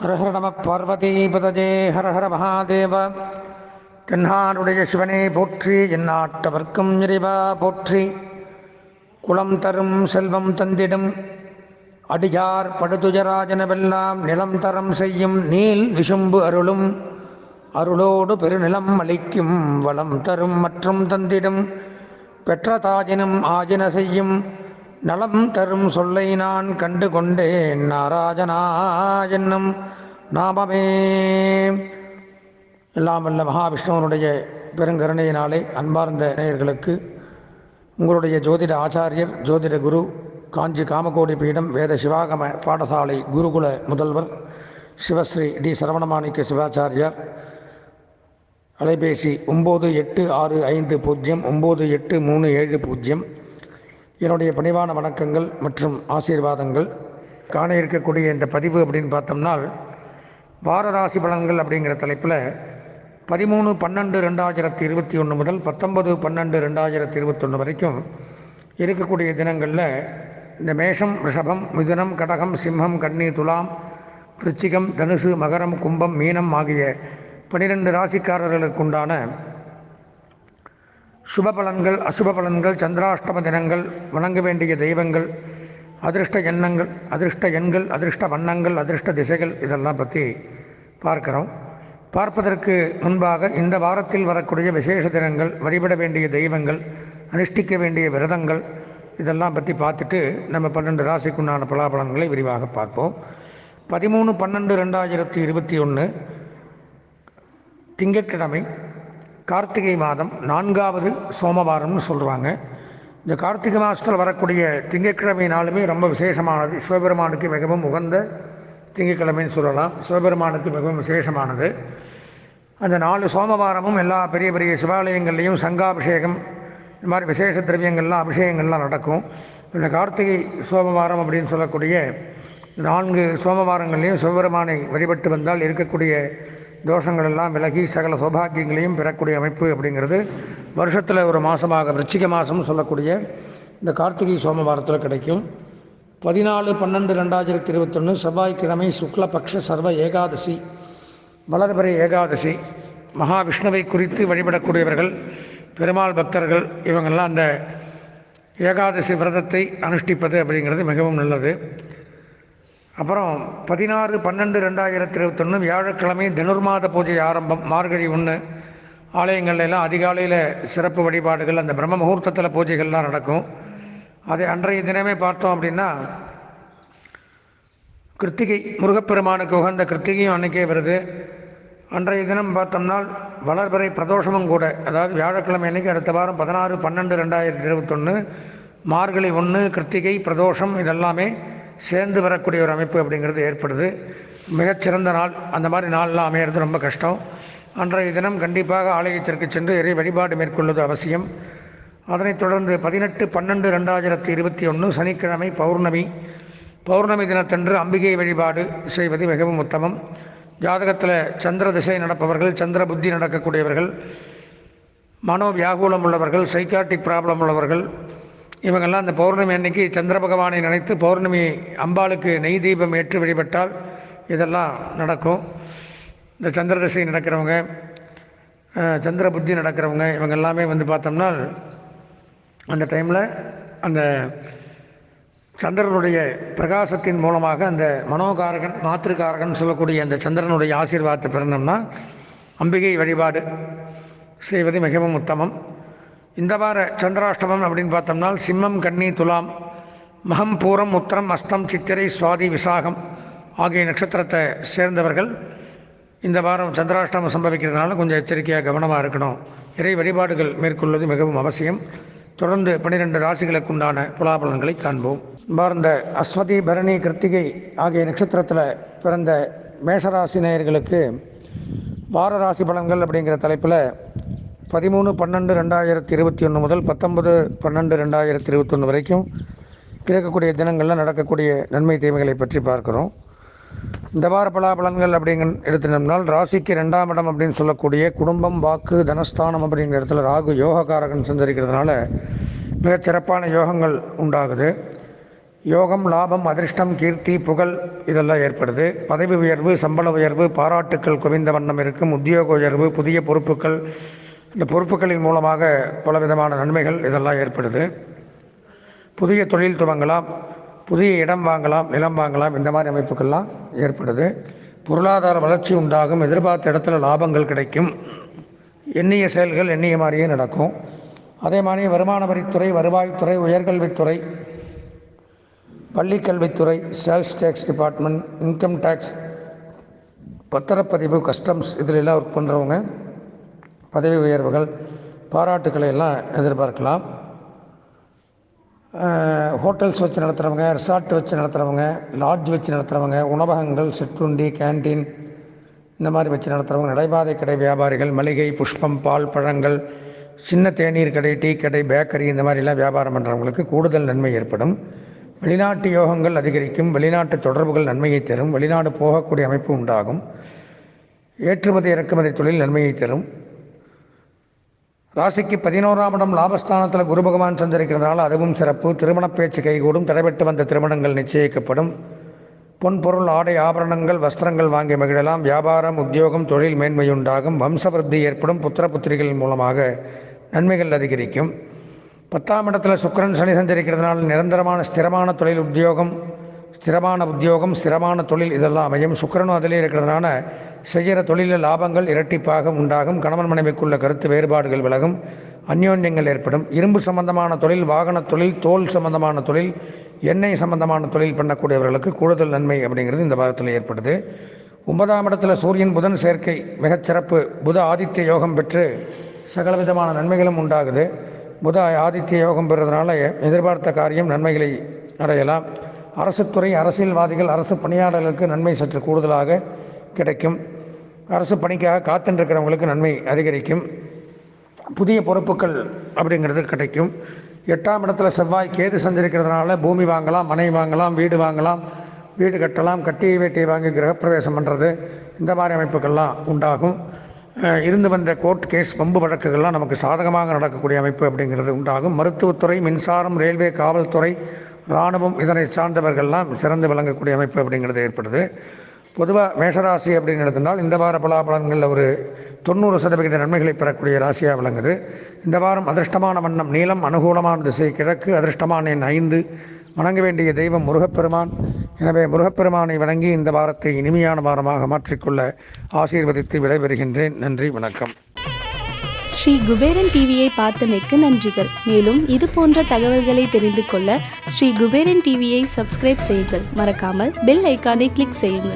ஹர ஹர நம பார்வதீபதஜே ஹர ஹர மகாதேவ. தென்னாடுடைய சிவனே போற்றி, எந்நாட்டவர்க்கும் இறைவா போற்றி. குளம் தரும் செல்வம் தந்திடும் அடியார் படுதுயராஜனவெல்லாம் நிலம் தரம் செய்யும் நீல் விசும்பு அருளும் அருளோடு பெருநிலம் அளிக்கும் வளம் தரும் மற்றும் தந்திடும் பெற்ற தாஜினும் ஆஜின செய்யும் நலம் தரும் சொல்லை நான் கண்டு கொண்டேன் நாராஜனா என்னும் நாமமே. எல்லாம் வல்ல மகாவிஷ்ணுவனுடைய பெருங்கருணையினாலே அன்பார்ந்த நேயர்களுக்கு உங்களுடைய ஜோதிட ஆச்சாரியர் ஜோதிட குரு காஞ்சி காமகோடி பீடம் வேத சிவாகம பாடசாலை குருகுல முதல்வர் சிவஸ்ரீ டி சரவணமாணிக்க சிவாச்சாரியார். அலைபேசி 9865098370. என்னுடைய பணிவான வணக்கங்கள் மற்றும் ஆசீர்வாதங்கள். காண இருக்கக்கூடிய இந்த பதிவு அப்படின்னு பார்த்தோம்னா, வார ராசி பலன்கள் அப்படிங்கிற தலைப்பில் 13/12/2021 முதல் 19/12/2021 வரைக்கும் இருக்கக்கூடிய தினங்களில் இந்த மேஷம், ரிஷபம், மிதுனம், கடகம், சிம்மம், கன்னி, துலாம், விருச்சிகம், தனுசு, மகரம், கும்பம், மீனம் ஆகிய 12 ராசிக்காரர்களுக்குண்டான சுப பலன்கள், அசுப பலன்கள், சந்திராஷ்டம தினங்கள், வணங்க வேண்டிய தெய்வங்கள், அதிர்ஷ்ட எண்ணங்கள், அதிர்ஷ்ட எண்கள், அதிர்ஷ்ட வண்ணங்கள், அதிர்ஷ்ட திசைகள், இதெல்லாம் பற்றி பார்க்குறோம். பார்ப்பதற்கு முன்பாக இந்த வாரத்தில் வரக்கூடிய விசேஷ தினங்கள், வழிபட வேண்டிய தெய்வங்கள், அனுஷ்டிக்க வேண்டிய விரதங்கள், இதெல்லாம் பற்றி பார்த்துட்டு நம்ம 12 ராசிக்குண்டான பலாபலன்களை விரிவாக பார்ப்போம். 13/12/2021 திங்கட்கிழமை, கார்த்திகை மாதம் 4வது சோமவாரம்னு சொல்கிறாங்க. இந்த கார்த்திகை மாதத்தில் வரக்கூடிய திங்கட்கிழமை நாளுமே ரொம்ப விசேஷமானது. சிவபெருமானுக்கு மிகவும் உகந்த திங்கட்கிழமைன்னு சொல்லலாம். சிவபெருமானுக்கு மிகவும் விசேஷமானது. அந்த 4 சோமவாரமும் எல்லா பெரிய பெரிய சிவாலயங்கள்லேயும் சங்காபிஷேகம், இந்த மாதிரி விசேஷ திரவியங்கள்லாம் அபிஷேகங்கள்லாம் நடக்கும். இந்த கார்த்திகை சோமவாரம் அப்படின்னு சொல்லக்கூடிய 4 சோமவாரங்கள்லேயும் சிவபெருமானை வழிபட்டு வந்தால் இருக்கக்கூடிய தோஷங்கள் எல்லாம் விலகி சகல சௌபாகியங்களையும் பெறக்கூடிய அமைப்பு அப்படிங்கிறது வருஷத்தில் ஒரு மாதமாக விருச்சிக மாதம்னு சொல்லக்கூடிய இந்த கார்த்திகை சோமவாரத்தில் கிடைக்கும். 14/12/2021 செவ்வாய்க்கிழமை சுக்லபக்ஷ சர்வ ஏகாதசி, வளர்பிறை ஏகாதசி. மகாவிஷ்ணுவை குறித்து வழிபடக்கூடியவர்கள், பெருமாள் பக்தர்கள், இவங்கெல்லாம் அந்த ஏகாதசி விரதத்தை அனுஷ்டிப்பது அப்படிங்கிறது மிகவும் நல்லது. அப்புறம் 16/12/2021 வியாழக்கிழமை தனுர்மாத பூஜை ஆரம்பம். மார்கழி 1 ஆலயங்கள்லாம் அதிகாலையில் சிறப்பு வழிபாடுகள், அந்த பிரம்ம முகூர்த்தத்தில் பூஜைகள்லாம் நடக்கும். அதை அன்றைய தினமே பார்த்தோம் அப்படின்னா, கிருத்திகை முருகப்பெருமானுக்கு உகந்த கிருத்திகையும் அன்றைக்கே வருது. அன்றைய தினம் பார்த்தோம்னா வளர்பிறை பிரதோஷமும் கூட, அதாவது வியாழக்கிழமை அன்றைக்கி அடுத்த வாரம் 16/12/2021 மார்கழி 1 கிருத்திகை பிரதோஷம் இதெல்லாமே சேர்ந்து வரக்கூடிய ஒரு அமைப்பு அப்படிங்கிறது ஏற்படுது. மிகச்சிறந்த நாள். அந்த மாதிரி நாள்லாம் அமையிறது ரொம்ப கஷ்டம். அன்றைய தினம் கண்டிப்பாக ஆலயத்திற்கு சென்று இறை வழிபாடு மேற்கொள்வது அவசியம். அதனைத் தொடர்ந்து 18/12/2021 சனிக்கிழமை பௌர்ணமி. பௌர்ணமி தினத்தன்று அம்பிகை வழிபாடு செய்வது மிகவும் உத்தமம். ஜாதகத்தில் சந்திர திசை நடப்பவர்கள், சந்திர புத்தி நடக்கக்கூடியவர்கள், மனோவியாகுலம் உள்ளவர்கள், சைக்காட்டிக் ப்ராப்ளம் உள்ளவர்கள், இவங்கெல்லாம் அந்த பௌர்ணமி அன்னைக்கு சந்திர பகவானை நினைத்து பௌர்ணமி அம்பாளுக்கு நெய் தீபம் ஏற்றி வழிபட்டால் இதெல்லாம் நடக்கும். இந்த சந்திர திசை நடக்கிறவங்க, சந்திர புத்தி நடக்கிறவங்க, இவங்க எல்லாமே பார்த்தோம்னா அந்த டைமில் அந்த சந்திரனுடைய பிரகாசத்தின் மூலமாக அந்த மனோகாரகன், மாத்திருக்காரகன் சொல்லக்கூடிய அந்த சந்திரனுடைய ஆசீர்வாதத்தை பெறணும்னா அம்பிகை வழிபாடு செய்வது மிகவும் உத்தமம். இந்த வார சந்திராஷ்டமம் அப்படின்னு பார்த்தோம்னா சிம்மம், கன்னி, துலாம், மகம், பூரம், உத்திரம், அஸ்தம், சித்திரை, சுவாதி, விசாகம் ஆகிய நட்சத்திரத்தை சேர்ந்தவர்கள் இந்த வாரம் சந்திராஷ்டமம் சம்பவிக்கிறதுனால கொஞ்சம் எச்சரிக்கையாக கவனமாக இருக்கணும். இறை வழிபாடுகள் மேற்கொள்வது மிகவும் அவசியம். தொடர்ந்து 12 ராசிகளுக்குண்டான புலாபலன்களை காண்போம். இந்த அஸ்வதி, பரணி, கிருத்திகை ஆகிய நட்சத்திரத்தில் பிறந்த மேஷராசி நேயர்களுக்கு வார ராசி பலன்கள் அப்படிங்கிற தலைப்பில் 13/12/2021 முதல் 19/12/2021 வரைக்கும் இருக்கக்கூடிய தினங்களில் நடக்கக்கூடிய நன்மை தீமைகளை பற்றி பார்க்குறோம். இந்த வார பலாபலன்கள் அப்படிங்கிற எடுத்துனோம்னால், ராசிக்கு 2ஆம் இடம் அப்படின்னு சொல்லக்கூடிய குடும்பம், வாக்கு, தனஸ்தானம் அப்படிங்கிற இடத்துல ராகு யோகக்காரகன் சஞ்சரிக்கிறதுனால மிகச் சிறப்பான யோகங்கள் உண்டாகுது. யோகம், லாபம், அதிர்ஷ்டம், கீர்த்தி, புகழ் இதெல்லாம் ஏற்படுது. பதவி உயர்வு, சம்பள உயர்வு, பாராட்டுக்கள் குவிந்த வண்ணம் இருக்கும். உத்தியோக உயர்வு, புதிய பொறுப்புகள், இந்த பொறுப்புகளின் மூலமாக பலவிதமான நன்மைகள் இதெல்லாம் ஏற்படுது. புதிய தொழில் துவங்கலாம், புதிய இடம் வாங்கலாம், நிலம் வாங்கலாம், இந்த மாதிரி அமைப்புகள்லாம் ஏற்படுது. பொருளாதார வளர்ச்சி உண்டாகும். எதிர்பார்த்த இடத்துல லாபங்கள் கிடைக்கும். எண்ணிய செயல்கள் எண்ணிய மாதிரியே நடக்கும். அதே மாதிரி வருமான வரித்துறை, வருவாய்த்துறை, உயர்கல்வித்துறை, பள்ளிக்கல்வித்துறை, sales tax department, income tax, பத்திரப்பதிவு, கஸ்டம்ஸ் இதிலெல்லாம் ஒர்க் பண்ணுறவங்க பதவி உயர்வுகள், பாராட்டுக்களை எல்லாம் எதிர்பார்க்கலாம். ஹோட்டல்ஸ் வச்சு நடத்துகிறவங்க, ரிசார்ட் வச்சு நடத்துகிறவங்க, லாட்ஜ் வச்சு நடத்துகிறவங்க, உணவகங்கள், சிற்றுண்டி, கேன்டீன் இந்த மாதிரி வச்சு நடத்துகிறவங்க, நடைபாதை கடை வியாபாரிகள், மளிகை, புஷ்பம், பால், பழங்கள், சின்ன தேநீர் கடை, டீ கடை, பேக்கரி இந்த மாதிரிலாம் வியாபாரம் பண்ணுறவங்களுக்கு கூடுதல் நன்மை ஏற்படும். வெளிநாட்டு யோகங்கள் அதிகரிக்கும். வெளிநாட்டு தொடர்புகள் நன்மையை தரும். வெளிநாடு போகக்கூடிய அமைப்பு உண்டாகும். ஏற்றுமதி இறக்குமதி தொழில் நன்மையை தரும். ராசிக்கு 11ஆம் இடம் லாபஸ்தானத்தில் குரு பகவான் சஞ்சரிக்கிறதுனால அதுவும் சிறப்பு. திருமண பேச்சு கைகூடும். தடைபட்டு வந்த திருமணங்கள் நிச்சயிக்கப்படும். பொன் பொருள், ஆடை, ஆபரணங்கள், வஸ்திரங்கள் வாங்கி மகிழலாம். வியாபாரம், உத்தியோகம், தொழில் மேன்மையுண்டாகும். வம்சவிருத்தி ஏற்படும். புத்திர புத்திரிகள் மூலமாக நன்மைகள் அதிகரிக்கும். 10ஆம் இடத்துல சுக்கிரன் சனி சஞ்சரிக்கிறதுனால நிரந்தரமான ஸ்திரமான தொழில், உத்தியோகம், ஸ்திரமான தொழில் இதெல்லாம் அமையும். சுக்கிரனும் அதிலே இருக்கிறதுனால செய்கிற தொழிலில் லாபங்கள் இரட்டிப்பாக உண்டாகும். கணவன் மனைவிக்குள்ள கருத்து வேறுபாடுகள் விலகும். அந்யோன்யங்கள் ஏற்படும். இரும்பு சம்பந்தமான தொழில், வாகன தொழில், தோல் சம்பந்தமான தொழில், எண்ணெய் சம்பந்தமான தொழில் பண்ணக்கூடியவர்களுக்கு கூடுதல் நன்மை அப்படிங்கிறது இந்த வாரத்தில் ஏற்படுது. 9ஆம் இடத்துல சூரியன் புதன் சேர்க்கை மிகச்சிறப்பு. புத ஆதித்ய யோகம் பெற்று சகலவிதமான நன்மைகளும் உண்டாகுது. புத ஆதித்ய யோகம் பெறுவதனால எதிர்பார்த்த காரியம் நன்மைகளை அடையலாம். அரசுத்துறை, அரசியல்வாதிகள், அரசு பணியாளர்களுக்கு நன்மை சற்று கூடுதலாக கிடைக்கும். அரசு பணிக்காக காத்துருக்கிறவங்களுக்கு நன்மை அதிகரிக்கும். புதிய பொறுப்புகள் அப்படிங்கிறது கிடைக்கும். 8ஆம் இடத்துல செவ்வாய் கேது சஞ்சரிக்கிறதுனால பூமி வாங்கலாம், மனை வாங்கலாம், வீடு வாங்கலாம், வீடு கட்டலாம், கட்டிய வீட்டை வாங்கி கிரகப்பிரவேசம் பண்ணுறது இந்த மாதிரி அமைப்புகள்லாம் உண்டாகும். இருந்து வந்த கோர்ட் கேஸ், வம்பு வழக்குகள்லாம் நமக்கு சாதகமாக நடக்கக்கூடிய அமைப்பு அப்படிங்கிறது உண்டாகும். மருத்துவத்துறை, மின்சாரம், ரயில்வே, காவல்துறை, இராணுவம் இதனை சார்ந்தவர்கள்லாம் சிறந்து விளங்கக்கூடிய அமைப்பு அப்படிங்கிறது ஏற்படுது. பொதுவாக மேஷராசி அப்படின்னு எடுத்திருந்தால் இந்த வார பலாபலன்களில் ஒரு 90% நன்மைகளை பெறக்கூடிய ராசியாக விளங்குது. இந்த வாரம் அதிர்ஷ்டமான வண்ணம் நீலம், அனுகூலமான திசை கிழக்கு, அதிர்ஷ்டமான எண் 5, வணங்க வேண்டிய தெய்வம் முருகப்பெருமான். எனவே முருகப்பெருமானை வணங்கி இந்த வாரத்தை இனிமையான வாரமாக மாற்றிக்கொள்ள ஆசீர்வதித்து விடைபெறுகின்றேன். நன்றி, வணக்கம். ஸ்ரீ குபேரன் டிவியை பார்த்தமைக்கு நன்றிகள். மேலும் இது போன்ற தகவல்களை தெரிந்து கொள்ள ஸ்ரீ குபேரன் டிவியை சப்ஸ்கிரைப் செய்யுங்கள். மறக்காமல் பெல் ஐக்கானை கிளிக் செய்யுங்கள்.